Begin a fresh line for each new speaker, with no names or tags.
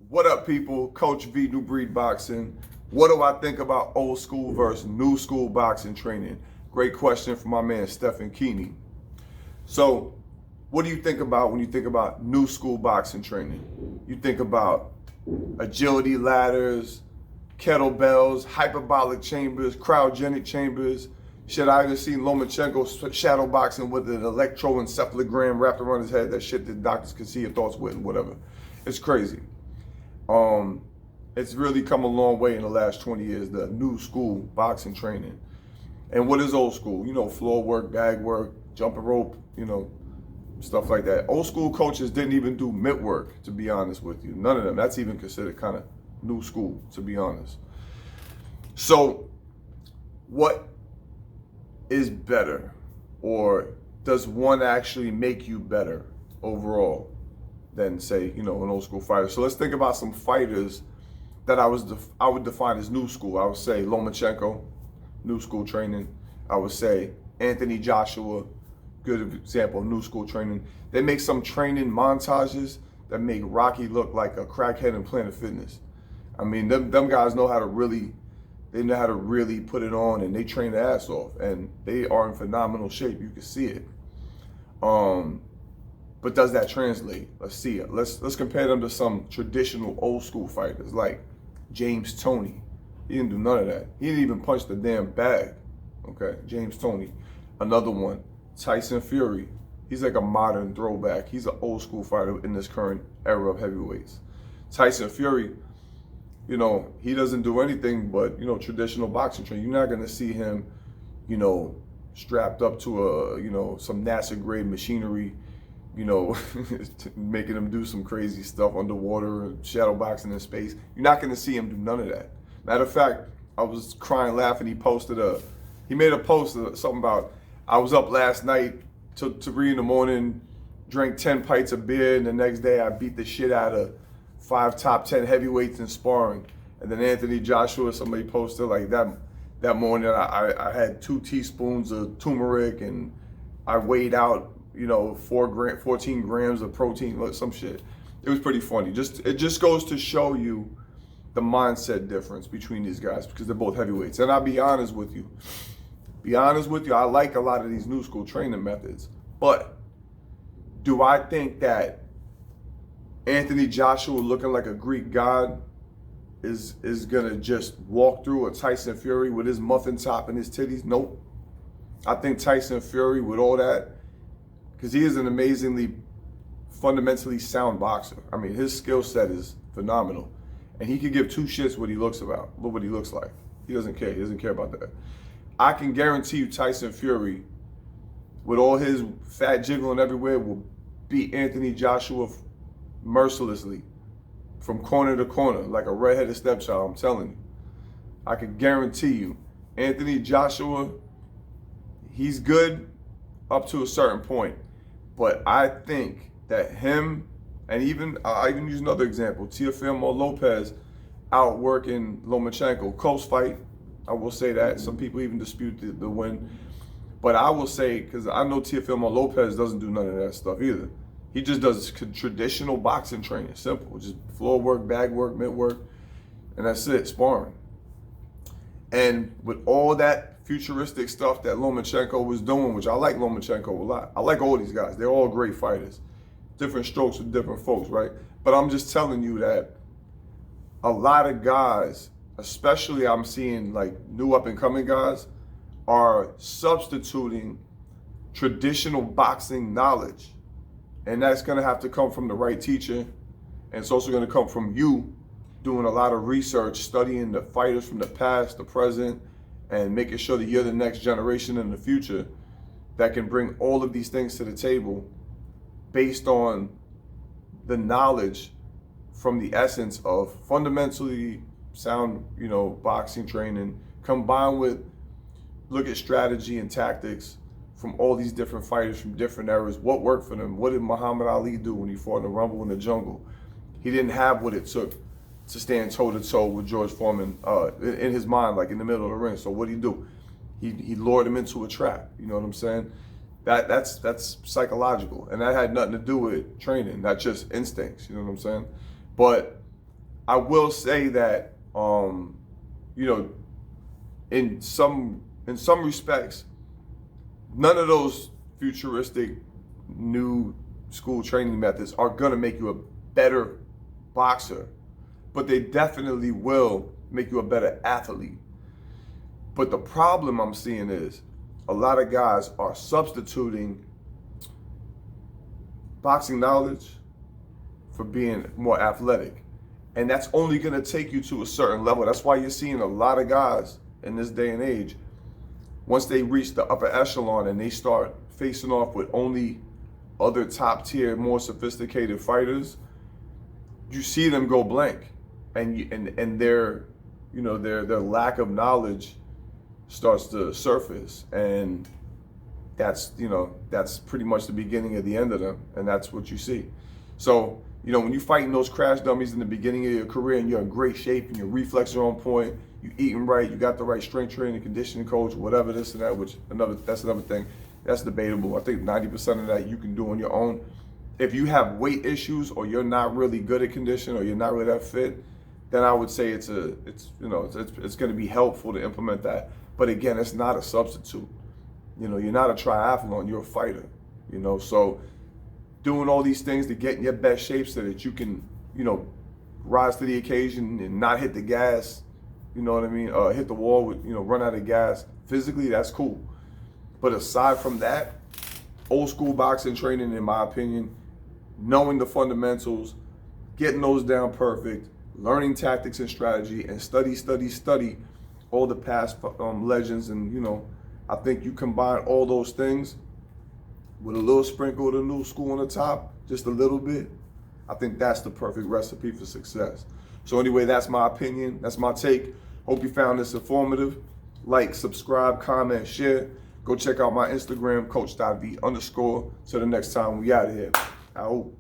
What up, people? Coach V, New Breed Boxing. What do I think about old school versus new school boxing training? Great question from my man, Stephen Keeney. So, what do you think about when you think about new school boxing training? You think about agility ladders, kettlebells, hyperbolic chambers, cryogenic chambers. Shit, I even seen Lomachenko shadow boxing with an electroencephalogram wrapped around his head. That shit that doctors can see your thoughts with and whatever. It's crazy. It's really come a long way in the last 20 years, the new school boxing training. And what is old school? You know, floor work, bag work, jumping rope, you know, stuff like that. Old school coaches didn't even do mitt work, to be honest with you. None of them. That's even considered kind of new school, to be honest. So, what is better? Or does one actually make you better overall than, say, you know, an old school fighter? So let's think about some fighters that I would define as new school. I would say Lomachenko, new school training. I would say Anthony Joshua, good example, new school training. They make some training montages that make Rocky look like a crackhead in Planet Fitness. I mean, them guys know how to really put it on, and they train their ass off, and they are in phenomenal shape. You can see it. But does that translate? Let's see it. Let's compare them to some traditional old school fighters like James Toney. He didn't do none of that. He didn't even punch the damn bag. Okay, James Toney. Another one, Tyson Fury. He's like a modern throwback. He's an old school fighter in this current era of heavyweights. Tyson Fury, you know, he doesn't do anything but, you know, traditional boxing training. You're not going to see him, you know, strapped up to a, you know, some NASA grade machinery, you know, making him do some crazy stuff underwater, shadow boxing in space. You're not going to see him do none of that. Matter of fact, I was crying laughing. He made a post something about, I was up last night till 3 in the morning, drank 10 pints of beer, and the next day I beat the shit out of 5 top 10 heavyweights in sparring. And then Anthony Joshua, somebody posted like that morning I had 2 teaspoons of turmeric and I weighed out, you know, 14 grams of protein, some shit. It was pretty funny. It just goes to show you the mindset difference between these guys, because they're both heavyweights. And I'll be honest with you, I like a lot of these new school training methods. But do I think that Anthony Joshua looking like a Greek god is gonna just walk through a Tyson Fury with his muffin top and his titties? Nope. I think Tyson Fury, with all that, because he is an amazingly fundamentally sound boxer. I mean, his skill set is phenomenal, and he could give 2 shits what he looks like. He doesn't care. He doesn't care about that. I can guarantee you, Tyson Fury, with all his fat jiggling everywhere, will beat Anthony Joshua mercilessly from corner to corner like a redheaded stepchild. I'm telling you, I can guarantee you, Anthony Joshua, he's good up to a certain point, but I think that him, and I even use another example, Teofimo Lopez outworking Lomachenko. Close fight, I will say that. Some people even dispute the win, but I will say, because I know Teofimo Lopez doesn't do none of that stuff either. He just does traditional boxing training, simple, just floor work, bag work, mitt work, and that's it, sparring. And with all that futuristic stuff that Lomachenko was doing, which I like Lomachenko a lot. I like all these guys. They're all great fighters. Different strokes with different folks, right? But I'm just telling you that a lot of guys, especially I'm seeing like new up and coming guys, are substituting traditional boxing knowledge. And that's going to have to come from the right teacher. And it's also going to come from you doing a lot of research, studying the fighters from the past, the present, and making sure that you're the next generation in the future that can bring all of these things to the table based on the knowledge from the essence of fundamentally sound, you know, boxing training, combined with look at strategy and tactics from all these different fighters from different eras. What worked for them? What did Muhammad Ali do when he fought in the Rumble in the jungle? He didn't have what it took to stand toe-to-toe with George Foreman in his mind, like in the middle of the ring. So what did he do? He lured him into a trap. You know what I'm saying? That's psychological, and that had nothing to do with training, not just instincts. You know what I'm saying? But I will say that, you know, in some respects, none of those futuristic new school training methods are gonna make you a better boxer, but they definitely will make you a better athlete. But the problem I'm seeing is a lot of guys are substituting boxing knowledge for being more athletic. And that's only going to take you to a certain level. That's why you're seeing a lot of guys in this day and age, once they reach the upper echelon and they start facing off with only other top tier, more sophisticated fighters, you see them go blank. And their, you know, their lack of knowledge starts to surface. And that's, you know, that's pretty much the beginning of the end of them. And that's what you see. So, you know, when you're fighting those crash dummies in the beginning of your career and you're in great shape and your reflexes are on point, you're eating right, you got the right strength training, conditioning coach, whatever, this and that, that's another thing. That's debatable. I think 90% of that you can do on your own. If you have weight issues or you're not really good at condition or you're not really that fit, then I would say it's going to be helpful to implement that. But again, it's not a substitute. You know, you're not a triathlon, you're a fighter. You know, so doing all these things to get in your best shape so that you can, you know, rise to the occasion and not hit the gas, you know what I mean, hit the wall with, you know, run out of gas. Physically, that's cool. But aside from that, old school boxing training, in my opinion, knowing the fundamentals, getting those down perfect, learning tactics and strategy, and study all the past legends. And, you know, I think you combine all those things with a little sprinkle of the new school on the top, just a little bit, I think that's the perfect recipe for success. So anyway, that's my opinion. That's my take. Hope you found this informative. Like, subscribe, comment, share. Go check out my Instagram, coach.v_. Till the next time, we out of here. I hope.